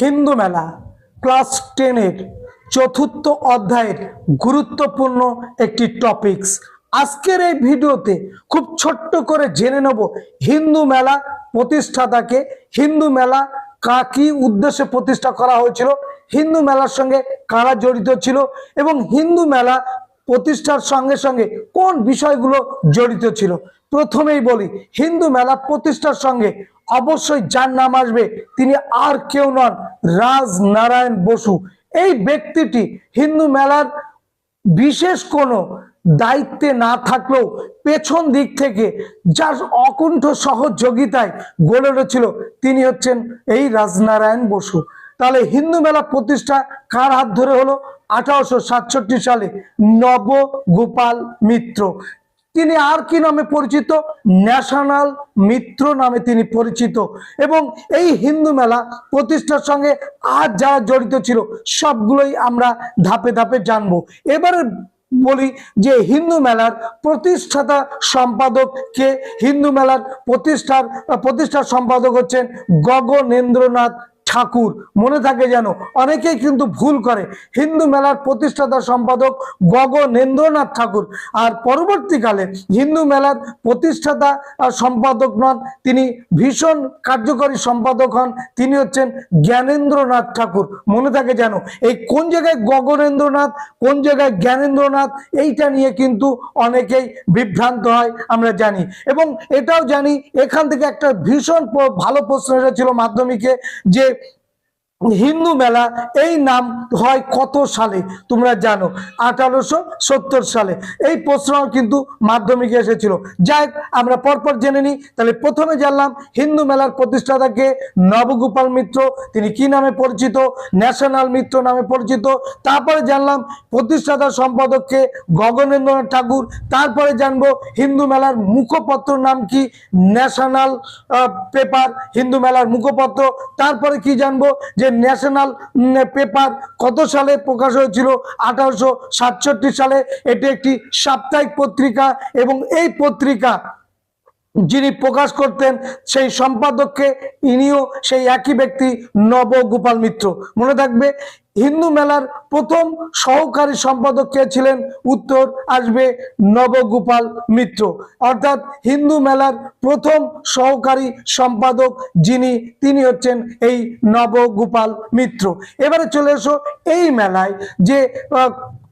হিন্দু মেলা ক্লাস 10 এর চতুর্থ অধ্যায়ের গুরুত্বপূর্ণ একটি টপিকস। আজকের এই ভিডিওতে খুব ছোট্ট করে জেনে নেব হিন্দু মেলা প্রতিষ্ঠাতাকে, হিন্দু মেলা কি উদ্দেশ্যে প্রতিষ্ঠা করা হয়েছিল, হিন্দু মেলার সঙ্গে কারা জড়িত ছিল এবং হিন্দু মেলা প্রতিষ্ঠার সঙ্গে সঙ্গে কোন বিষয়গুলো জড়িত ছিল। প্রথমেই বলি, হিন্দু মেলা প্রতিষ্ঠার সঙ্গে অবশ্যই যার নাম আসবে তিনি আর কেউ নন, রাজনারায়ণ বসু। এই ব্যক্তিটি হিন্দু মেলার বিশেষ কোনো দায়িত্বে না থাকলেও পেছন দিক থেকে যার অকুণ্ঠ সহযোগিতায় গড়ে উঠেছিল তিনি হচ্ছেন এই রাজনারায়ণ বসু। তাহলে হিন্দু মেলা প্রতিষ্ঠা কার হাত ধরে হলো? 1867 সালে নবগোপাল মিত্র। তিনি আর কি নামে পরিচিত? ন্যাশনাল মিত্র নামে তিনি পরিচিত। এবং এই হিন্দু মেলা প্রতিষ্ঠার সঙ্গে আর যারা জড়িত ছিল সবগুলোই আমরা ধাপে ধাপে জানবো। এবারে বলি যে হিন্দু মেলার প্রতিষ্ঠাতা সম্পাদক কে? হিন্দু মেলার প্রতিষ্ঠার সম্পাদক হচ্ছেন গগনেন্দ্রনাথ ঠাকুর। মনে থাকে যেন, অনেকেই কিন্তু ভুল করে। হিন্দু মেলার প্রতিষ্ঠাতা সম্পাদক গগনেন্দ্রনাথ ঠাকুর। আর পরবর্তীকালে হিন্দু মেলার প্রতিষ্ঠাতা সম্পাদক নন, তিনি ভীষণ কার্যকরী সম্পাদক হন, তিনি হচ্ছেন জ্ঞানেন্দ্রনাথ ঠাকুর। মনে থাকে যেন, এই কোন জায়গায় গগনেন্দ্রনাথ, কোন জায়গায় জ্ঞানেন্দ্রনাথ, এইটা নিয়ে কিন্তু অনেকেই বিভ্রান্ত হয়, আমরা জানি। এবং এটাও জানি, এখান থেকে একটা ভীষণ ভালো প্রশ্ন এসেছিল মাধ্যমিকে, যে হিন্দু মেলা এই নাম হয় কত সালে? তোমরা জানো 1870 সালে। এই প্রশ্ন কিন্তু মাধ্যমিকে এসেছিল। যাই আমরা পরপর জেনে নিই। তাহলে প্রথমে জানলাম হিন্দু মেলার প্রতিষ্ঠাতাকে নবগোপাল মিত্র, তিনি কি নামে পরিচিত? ন্যাশনাল মিত্র নামে পরিচিত। তারপরে জানলাম প্রতিষ্ঠাতা সম্পাদককে গগনেন্দ্রনাথ ঠাকুর। তারপরে জানবো হিন্দু মেলার মুখপত্র নাম কি? ন্যাশনাল পেপার, হিন্দু মেলার মুখপত্র। তারপরে কি জানবো যে ন্যাশনাল পেপার কত সালে প্রকাশ হয়েছিল? 1867 সালে। এটি একটি সাপ্তাহিক পত্রিকা এবং এই পত্রিকা যিনি প্রকাশ করতেন সেই সম্পাদককে, ইনিও সেই একই ব্যক্তি, নবগোপাল মিত্র। মনে থাকবে। হিন্দু মেলার প্রথম সহকারী সম্পাদক কে ছিলেন? উত্তর আসবে নবগোপাল মিত্র। অর্থাৎ হিন্দু মেলার প্রথম সহকারী সম্পাদক যিনি, তিনি হচ্ছেন এই নবগোপাল মিত্র। এবারে চলে এসো এই মেলায় যে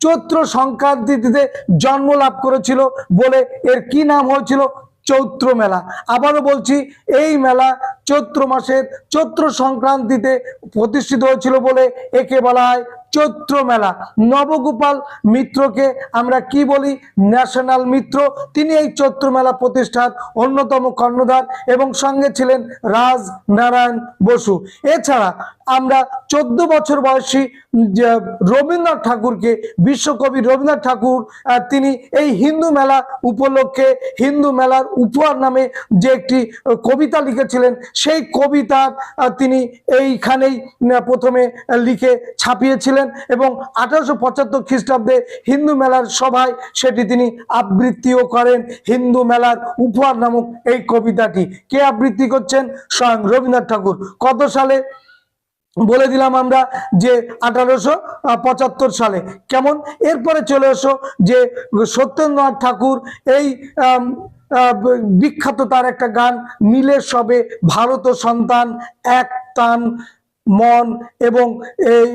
চৈত্র সংক্রান্তিতে জন্ম লাভ করেছিল বলে এর কি নাম হয়েছিল? চৈত্র মেলা। আবারও বলছি, এই মেলা চৈত্র মাসের চৈত্র সংক্রান্তিতে প্রতিষ্ঠিত হয়েছিল বলে একে বলা হয় চৈত্র মেলা। নবগোপাল মিত্রকে আমরা কি বলি? ন্যাশনাল মিত্র। তিনি এই চৈত্র মেলা প্রতিষ্ঠার অন্যতম কর্ণধার এবং সঙ্গে ছিলেন রাজনারায়ণ বসু। এছাড়া আমরা 14 বছর বয়সী রবীন্দ্রনাথ ঠাকুরকে, বিশ্বকবি রবীন্দ্রনাথ ঠাকুর, তিনি এই হিন্দু মেলা উপলক্ষে হিন্দু মেলার উপহার নামে যে একটি কবিতা লিখেছিলেন, সেই কবিতা তিনি এইখানেই প্রথমে লিখে ছাপিয়েছিলেন এবং 1875 খ্রিস্টাব্দে হিন্দু মেলার সভায় সেটি তিনি আবৃত্তিও করেন। হিন্দু মেলার উপহার নামক এই কবিতাটি কে আবৃত্তি করছেন? স্বয়ং রবীন্দ্রনাথ ঠাকুর। কত সালে? বলে দিলাম আমরা যে 1875 সালে। কেমন? এরপরে চলে এসো যে সত্যেন্দ্রনাথ ঠাকুর, এই বিখ্যাত তার একটা গান, মিলে সবে ভারত সন্তান এক তান মন, এবং এই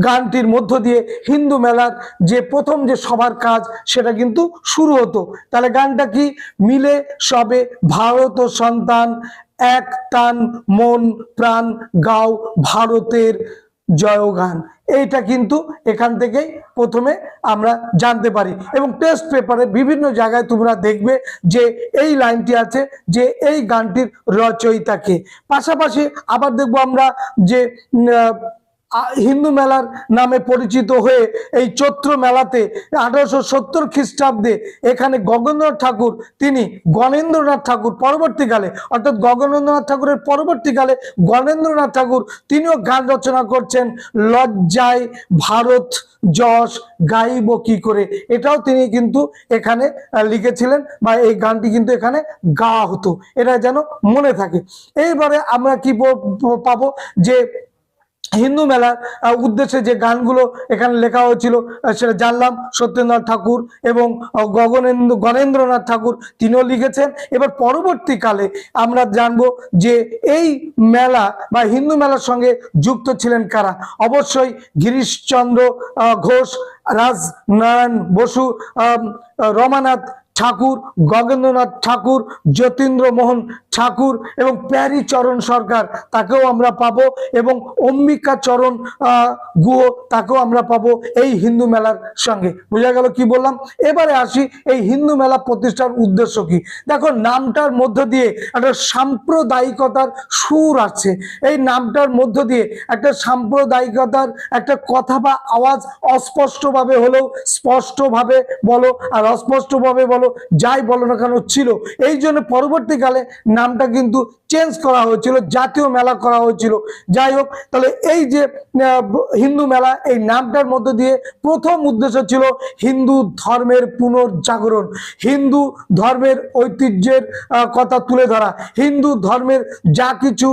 গানটির মধ্য দিয়ে হিন্দু মেলার যে প্রথম যে সবার কাজ সেটা কিন্তু শুরু হতো। তাহলে গানটা কি? মিলে সবে ভারত সন্তান এক টান মন প্রাণ গাও ভারতের জয়গান। এইটা কিন্তু এখান থেকেই প্রথমে আমরা জানতে পারি এবং টেস্ট পেপারে বিভিন্ন জায়গায় তোমরা দেখবে যে এই লাইনটি আছে, যে এই গানটির রচয়িতাকে। পাশাপাশি আবার দেখবো আমরা যে হিন্দু মেলার নামে পরিচিত হয়ে এই চৈত্র মেলাতে 1870 খ্রিস্টাব্দে এখানে গগনেন্দ্রনাথ ঠাকুর, তিনি গণেন্দ্রনাথ ঠাকুর পরবর্তীকালে, অর্থাৎ গগনেন্দ্রনাথ ঠাকুরের পরবর্তীকালে গণেন্দ্রনাথ ঠাকুর তিনিও গান রচনা করছেন, লজ্জায় ভারত যশ গাইব কি করে। এটাও তিনি কিন্তু এখানে লিখেছিলেন বা এই গানটি কিন্তু এখানে গাওয়া হতো। এটা যেন মনে থাকে। এইবারে আমরা কি পাবো যে হিন্দু মেলার উদ্দেশ্যে যে গানগুলো এখানে লেখা হয়েছিল সেটা জানলাম। সত্যেন্দ্রনাথ ঠাকুর এবং গণেন্দ্রনাথ ঠাকুর তিনিও লিখেছেন। এবার পরবর্তীকালে আমরা জানবো যে এই মেলা বা হিন্দু মেলার সঙ্গে যুক্ত ছিলেন কারা। অবশ্যই গিরিশচন্দ্র ঘোষ, রাজনারায়ণ বসু, রমানাথ ঠাকুর, গগেন্দ্রনাথ ঠাকুর, যতীন্দ্র মোহন ঠাকুর এবং প্যারীচরণ সরকার, তাকেও আমরা পাবো, এবং অম্বিকা চরণ গুহ, তাকেও আমরা পাবো এই হিন্দু মেলার সঙ্গে। বোঝা গেল কি বললাম? এবারে আসি এই হিন্দু মেলা প্রতিষ্ঠার উদ্দেশ্য কি। দেখো, নামটার মধ্য দিয়ে একটা সাম্প্রদায়িকতার সুর আছে। এই নামটার মধ্য দিয়ে একটা সাম্প্রদায়িকতার একটা কথা বা আওয়াজ অস্পষ্টভাবে হলেও স্পষ্টভাবে বলো আর অস্পষ্টভাবে বলো, যাই বলো না কেন ছিল। এই জন্য পরবর্তীকালে নামটা কিন্তু চেঞ্জ করা হয়েছিল, জাতীয় মেলা করা হয়েছিল। যাই হোক, তাহলে এই যে হিন্দু মেলা, এই নামটার মধ্য দিয়ে প্রথম উদ্দেশ্য ছিল হিন্দু ধর্মের পুনর্জাগরণ, হিন্দু ধর্মের ঐতিহ্যের কথা তুলে ধরা, হিন্দু ধর্মের যা কিছু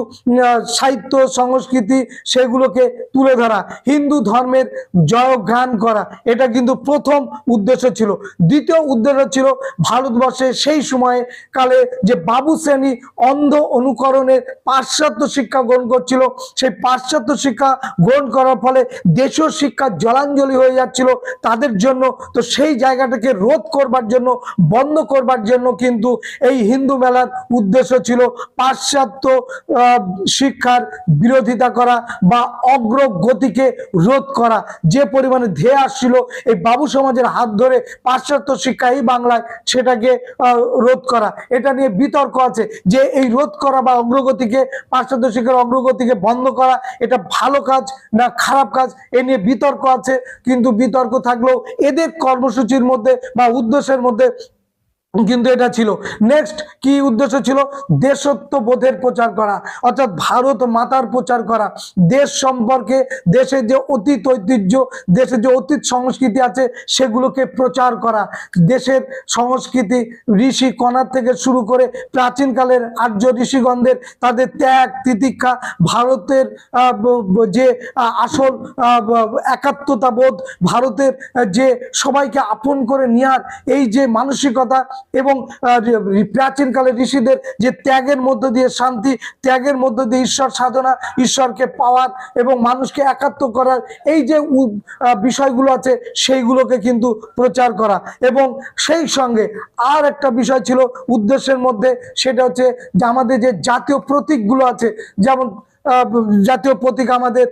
সাহিত্য সংস্কৃতি সেগুলোকে তুলে ধরা, হিন্দু ধর্মের জয়গান করা। এটা কিন্তু প্রথম উদ্দেশ্য ছিল। দ্বিতীয় উদ্দেশ্য ছিল ভারতবর্ষে সেই সময়ে কালে যে বাবু শ্রেণী অন্ধ অনুকরণের পাশ্চাত্য শিক্ষা গ্রহণ করছিল, সেই পাশ্চাত্য শিক্ষা গ্রহণ করার ফলে দেশীয় শিক্ষা জলাঞ্জলি হয়ে যাচ্ছিল তাদের জন্য। তো সেই জায়গাটাকে রোধ করবার জন্য, বন্ধ করবার জন্য কিন্তু এই হিন্দু মেলার উদ্দেশ্য ছিল পাশ্চাত্য শিক্ষার বিরোধিতা করা বা অগ্রগতিকে রোধ করা। যে পরিমাণে ধেয়ে আসছিল এই বাবু সমাজের হাত ধরে পাশ্চাত্য শিক্ষা এই বাংলায়, সেটাকে রোধ করা। এটা নিয়ে বিতর্ক আছে যে এই রোধ করা বা অগ্রগতিকে, পাশ্চাত্য শিক্ষার অগ্রগতিকে বন্ধ করা, এটা ভালো কাজ না খারাপ কাজ, এ নিয়ে বিতর্ক আছে। কিন্তু বিতর্ক থাকলেও এদের কর্মসূচির মধ্যে বা উদ্দেশ্যের মধ্যে কিন্তু এটা ছিল। নেক্সট কি উদ্দেশ্য ছিল? দেশত্ববোধের প্রচার করা, অর্থাৎ ভারত মাতার প্রচার করা, দেশ সম্পর্কে, দেশের যে অতীত ঐতিহ্য, দেশের যে অতীত সংস্কৃতি আছে সেগুলোকে প্রচার করা। দেশের সংস্কৃতি ঋষি কণার থেকে শুরু করে প্রাচীনকালের আর্য ঋষিগণদের তাদের ত্যাগ তিতিক্ষা, ভারতের যে আসল একাত্মতাবোধ, ভারতের যে সবাইকে আপন করে নেওয়ার এই যে মানসিকতা, এবং প্রাচীনকালের ঋষিদের যে ত্যাগের মধ্য দিয়ে শান্তি, ত্যাগের মধ্য দিয়ে ঈশ্বর সাধনা, ঈশ্বরকে পাওয়ার এবং মানুষকে একাত্ম করার এই যে বিষয়গুলো আছে সেইগুলোকে কিন্তু প্রচার করা। এবং সেই সঙ্গে আর একটা বিষয় ছিল উদ্দেশ্যের মধ্যে, সেটা হচ্ছে যে আমাদের যে জাতীয় প্রতীকগুলো আছে, যেমন জাতীয় প্রতীক আমাদের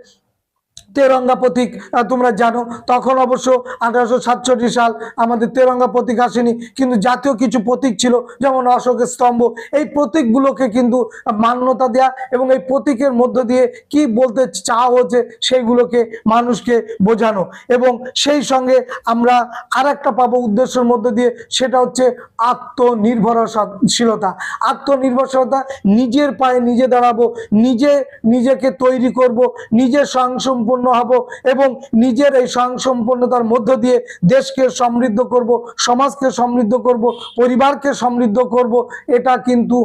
তেরঙ্গা প্রতীক, তোমরা জানো তখন অবশ্য 1867 সাল আমাদের তেরঙ্গা প্রতীক আসেনি, কিন্তু জাতীয় কিছু প্রতীক ছিল, যেমন অশোকের স্তম্ভ। এই প্রতীকগুলোকে কিন্তু মান্যতা দেয়া এবং এই প্রতীকের মধ্য দিয়ে কি বলতে চাওয়া হচ্ছে সেইগুলোকে মানুষকে বোঝানো। এবং সেই সঙ্গে আমরা আর একটা পাবো উদ্দেশ্যের মধ্য দিয়ে, সেটা হচ্ছে আত্মনির্ভরশীলতা। আত্মনির্ভরশীলতা, নিজের পায়ে নিজে দাঁড়াবো, নিজেকে তৈরি করব, নিজে স্বয়ংসম্পূর্ণ হব এবং নিজের এই স্বয়ংসম্পূর্ণতার মধ্য দিয়ে দেশকে সমৃদ্ধ করব, সমাজকে সমৃদ্ধ করব, পরিবারকে সমৃদ্ধ করব। এটা কিন্তু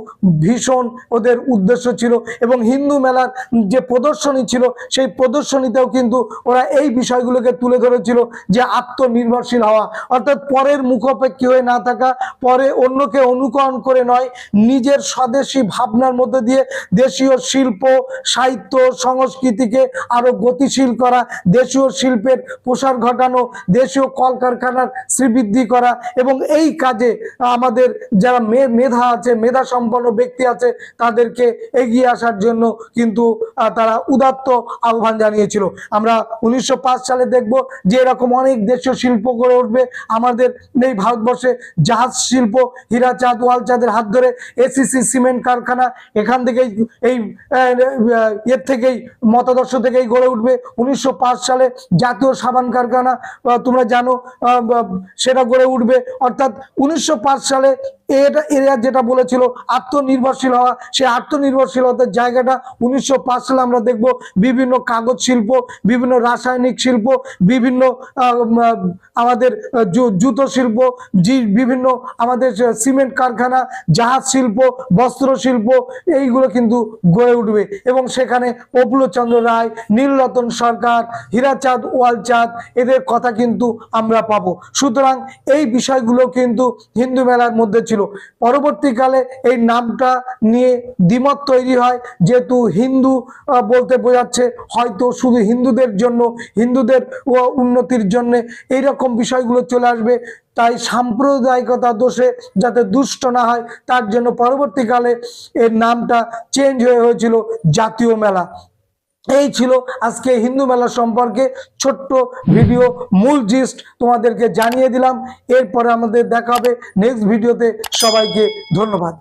ভীষণ ওদের উদ্দেশ্য ছিল। এবং হিন্দু মেলার যে প্রদর্শনী ছিল সেই প্রদর্শনীতেও কিন্তু ওরা এই বিষয়গুলোকে তুলে ধরেছিল যে আত্মনির্ভরশীল হওয়া, অর্থাৎ পরের মুখাপেক্ষী হয়ে না থাকা, পরে অন্যকে অনুকরণ করে নয়, নিজের স্বদেশী ভাবনার মধ্যে দিয়ে দেশীয় শিল্প সাহিত্য সংস্কৃতিকে আরো গতিশীল করা, দেশীয় শিল্পের প্রসার ঘটানো, দেশীয় কলকারখানার শ্রীবৃদ্ধি করা। এবং এই কাজে আমাদের যারা মেধা আছে, মেধা সম্পন্ন ব্যক্তি আছে, তাদেরকে এগিয়ে আসার জন্য কিন্তু তারা উদাত্ত আহ্বান জানিয়েছিল। আমরা 1905 সালে দেখব যে এরকম অনেক দেশীয় শিল্প গড়ে উঠবে আমাদের এই ভারতবর্ষে। জাহাজ শিল্প, হীরাচাঁদ ওয়ালচাঁদের হাত ধরে এসিসি সিমেন্ট কারখানা, এখান থেকেই এই এর থেকেই মতাদর্শ থেকেই গড়ে উঠবে। 1905 সালে জাতীয় সাবান কারখানা তোমরা জানো সেটা গড়ে উঠবে। অর্থাৎ 1905 সালে এরা যেটা বলেছিল আত্মনির্ভরশীল হওয়া, সেই আত্মনির্ভরশীলতার জায়গাটা 1905 সালে আমরা দেখব বিভিন্ন কাগজ শিল্প, বিভিন্ন রাসায়নিক শিল্প, বিভিন্ন আমাদের জুতো শিল্প, বিভিন্ন আমাদের সিমেন্ট কারখানা, জাহাজ শিল্প, বস্ত্র শিল্প, এইগুলো কিন্তু গড়ে উঠবে। এবং সেখানে প্রফুল্লচন্দ্র রায়, নীলরতন সরকার, হীরাচাঁদ ওয়ালচাঁদ এদের কথা কিন্তু আমরা পাবো। সুতরাং এই বিষয়গুলো কিন্তু হিন্দু মেলার মধ্যে ছিল। পরবর্তীকালে এই নামটা নিয়ে দ্বিমত তৈরি হয়, যেহেতু হিন্দু বলতে বোঝাচ্ছে হয়তো শুধু হিন্দুদের জন্য, হিন্দুদের উন্নতির জন্য এইরকম বিষয়গুলো চলে আসবে। তাই সাম্প্রদায়িকতা দোষে যাতে দুষ্ট না হয় তার জন্য পরবর্তীকালে এর নামটা চেঞ্জ হয়েছিল জাতীয় মেলা। এই ছিল আজকে হিন্দু মেলা সম্পর্কে ছোট্ট ভিডিও, মূল জিস্ট তোমাদেরকে জানিয়ে দিলাম। এরপরে আমাদের দেখা হবে নেক্সট ভিডিওতে। সবাইকে ধন্যবাদ।